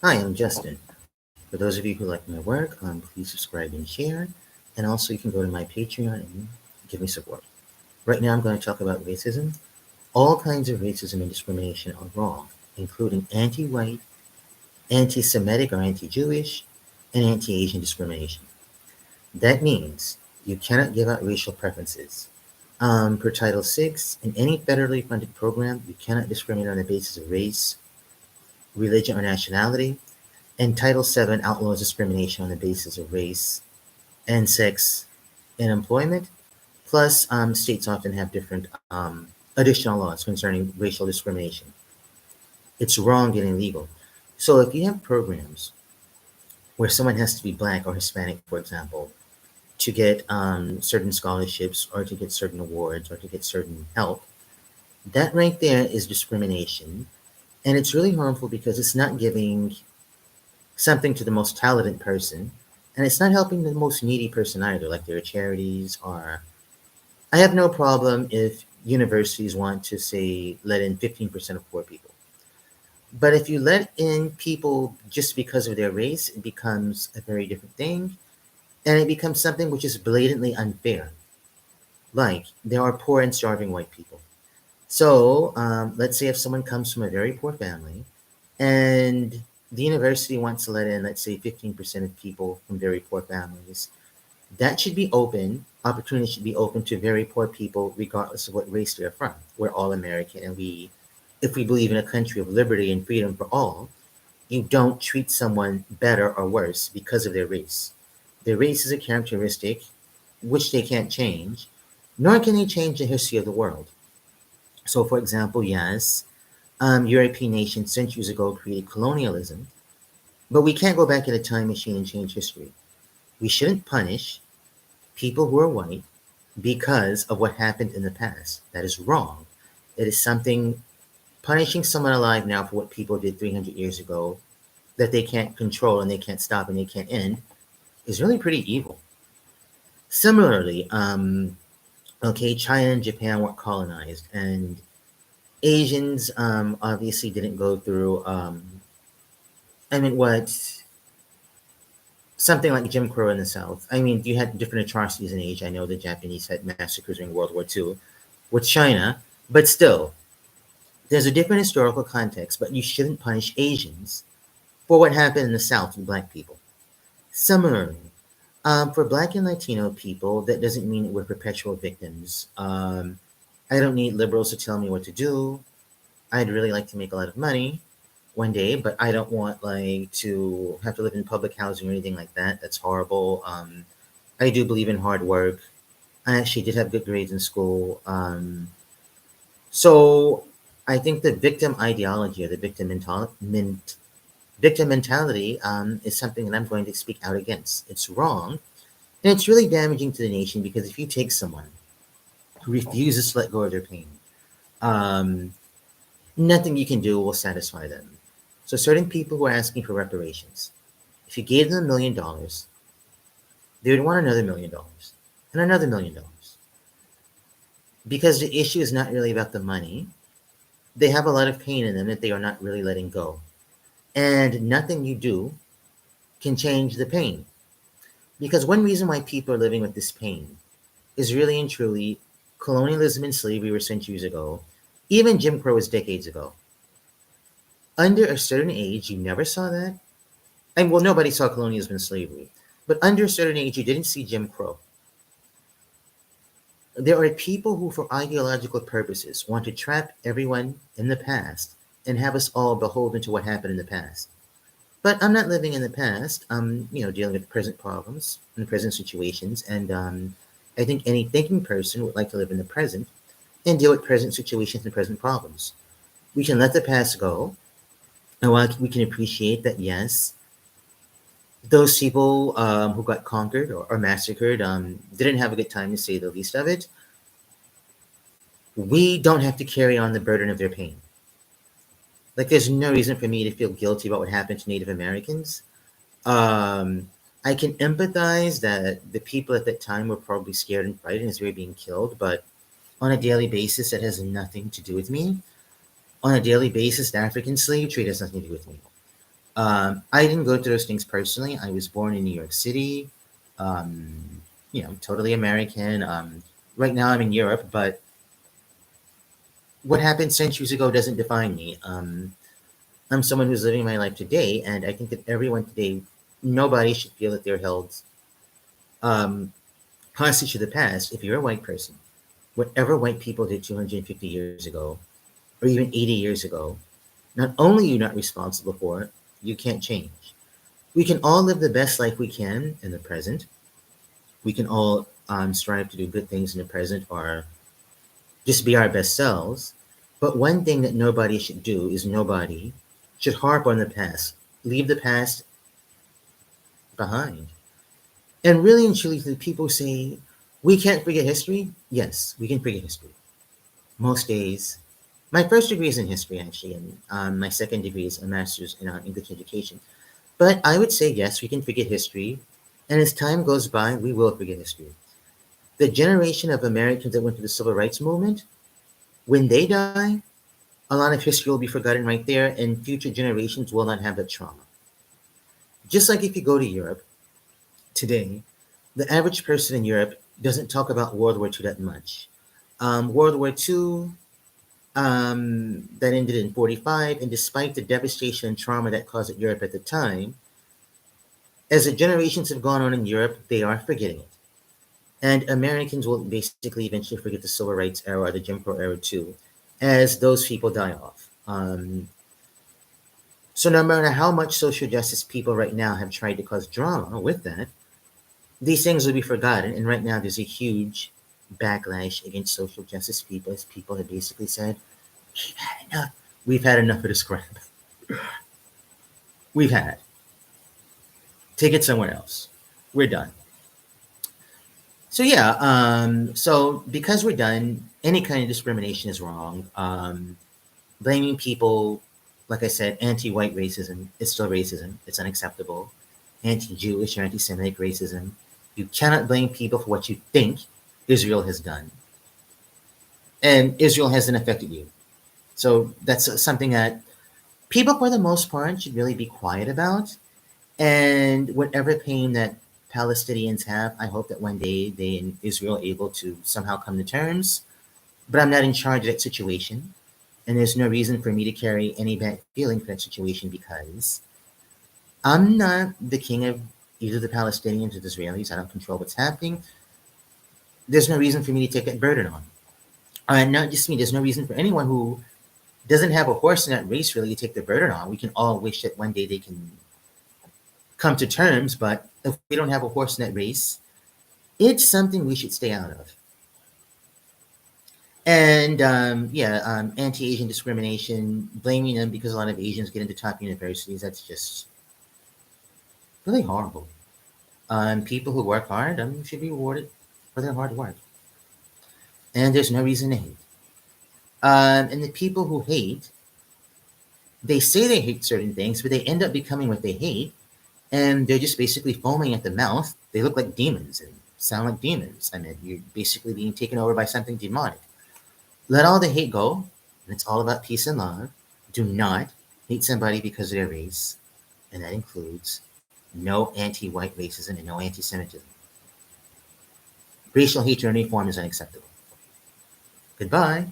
Hi, I'm Justin. For those of you who like my work, please subscribe and share. And also, you can go to my Patreon and give me support. Right now, I'm going to talk about racism. All kinds of racism and discrimination are wrong, including anti white, anti Semitic or anti Jewish, and anti Asian discrimination. That means you cannot give out racial preferences. Per Title VI, in any federally funded program, you cannot discriminate on the basis of race, religion, or nationality. And Title VII outlaws discrimination on the basis of race and sex in employment. Plus, states often have different additional laws concerning racial discrimination. It's wrong and illegal. So, if you have programs where someone has to be black or Hispanic, for example, to get certain scholarships or to get certain awards or to get certain help, that right there is discrimination. And it's really harmful because it's not giving something to the most talented person, and it's not helping the most needy person either, like their charities or. I have no problem if universities want to say let in 15% of poor people. But if you let in people just because of their race, it becomes a very different thing. And it becomes something which is blatantly unfair. Like, there are poor and starving white people. So, let's say if someone comes from a very poor family and the university wants to let in, let's say, 15% of people from very poor families, that should be open. Opportunity should be open to very poor people, regardless of what race they're from. We're all American, and if we believe in a country of liberty and freedom for all, you don't treat someone better or worse because of their race. Their race is a characteristic which they can't change, nor can they change the history of the world. So, for example, yes, European nations centuries ago created colonialism, but we can't go back in a time machine and change history. We shouldn't punish people who are white because of what happened in the past. That is wrong. It is something punishing someone alive now for what people did 300 years ago that they can't control and they can't stop and they can't end is really pretty evil. Similarly, okay, China and Japan were colonized, and Asians obviously didn't go through, I mean, what something like Jim Crow in the South. I mean, you had different atrocities in Asia. I know the Japanese had massacres during World War II with China, but still, there's a different historical context, but you shouldn't punish Asians for what happened in the South with black people. Similarly, for black and Latino people, that doesn't mean that we're perpetual victims. I don't need liberals to tell me what to do. I'd really like to make a lot of money one day, but I don't want like to have to live in public housing or anything like that. That's horrible. I do believe in hard work. I actually did have good grades in school. So I think the victim ideology or the victim mentality is something that I'm going to speak out against. It's wrong, and it's really damaging to the nation because if you take someone who refuses to let go of their pain, um, nothing you can do will satisfy them. So certain people who are asking for reparations, if you gave them $1 million, they would want another $1 million and another $1 million because the issue is not really about the money. They have a lot of pain in them that they are not really letting go. And nothing you do can change the pain. Because one reason why people are living with this pain is really and truly colonialism and slavery were centuries ago. Even Jim Crow was decades ago. Under a certain age, you never saw that. And well, nobody saw colonialism and slavery. But under a certain age, you didn't see Jim Crow. There are people who, for ideological purposes, want to trap everyone in the past and have us all beholden to what happened in the past. But I'm not living in the past. I'm, dealing with present problems and present situations. And I think any thinking person would like to live in the present and deal with present situations and present problems. We can let the past go. And while we can appreciate that, yes, those people who got conquered or massacred didn't have a good time, to say the least of it, we don't have to carry on the burden of their pain. Like, there's no reason for me to feel guilty about what happened to Native Americans. Um, I can empathize that the people at that time were probably scared and frightened as they were being killed, but on a daily basis, that has nothing to do with me. On a daily basis, the African slave trade has nothing to do with me. I didn't go through those things personally. I was born in New York City, totally American. Right now I'm in Europe, but what happened centuries ago doesn't define me. I'm someone who's living my life today, and I think that everyone today, nobody should feel that they're held um, hostage to the past. If you're a white person, whatever white people did 250 years ago, or even 80 years ago, not only are you not responsible for it, you can't change. We can all live the best life we can in the present. We can all strive to do good things in the present or just be our best selves. But one thing that nobody should do is nobody should harp on the past, leave the past behind. And really and truly, people say, we can't forget history. Yes, we can forget history. Most days. My first degree is in history, actually, and my second degree is a master's in English education. But I would say, yes, we can forget history. And as time goes by, we will forget history. The generation of Americans that went through the civil rights movement, when they die, a lot of history will be forgotten right there, and future generations will not have that trauma. Just like if you go to Europe today, the average person in Europe doesn't talk about World War II that much. World War II that ended in 45, and despite the devastation and trauma that caused at Europe at the time, as the generations have gone on in Europe, they are forgetting it. And Americans will basically eventually forget the civil rights era or the Jim Crow era too, as those people die off. So no matter how much social justice people right now have tried to cause drama with that, these things will be forgotten. And right now there's a huge backlash against social justice people as people have basically said, we've had enough. We've had enough of this crap. We've had. Take it somewhere else. We're done. So yeah, so because we're done, any kind of discrimination is wrong. Blaming people, like I said, anti-white racism is still racism. It's unacceptable. Anti-Jewish or anti-Semitic racism. You cannot blame people for what you think Israel has done. And Israel hasn't affected you. So that's something that people, for the most part, should really be quiet about. And whatever pain that Palestinians have, I hope that one day they in Israel are able to somehow come to terms. But I'm not in charge of that situation. And there's no reason for me to carry any bad feeling for that situation because I'm not the king of either the Palestinians or the Israelis. I don't control what's happening. There's no reason for me to take that burden on. And not just me, there's no reason for anyone who doesn't have a horse in that race really to take the burden on. We can all wish that one day they can come to terms, but if we don't have a horse in that race, it's something we should stay out of. And anti-Asian discrimination, blaming them because a lot of Asians get into top universities, that's just really horrible. People who work hard should be rewarded for their hard work. And there's no reason to hate. And the people who hate, they say they hate certain things, but they end up becoming what they hate. And they're just basically foaming at the mouth. They look like demons and sound like demons. I mean, you're basically being taken over by something demonic. Let all the hate go. And it's all about peace and love. Do not hate somebody because of their race. And that includes no anti-white racism and no anti-Semitism. Racial hatred in any form is unacceptable. Goodbye.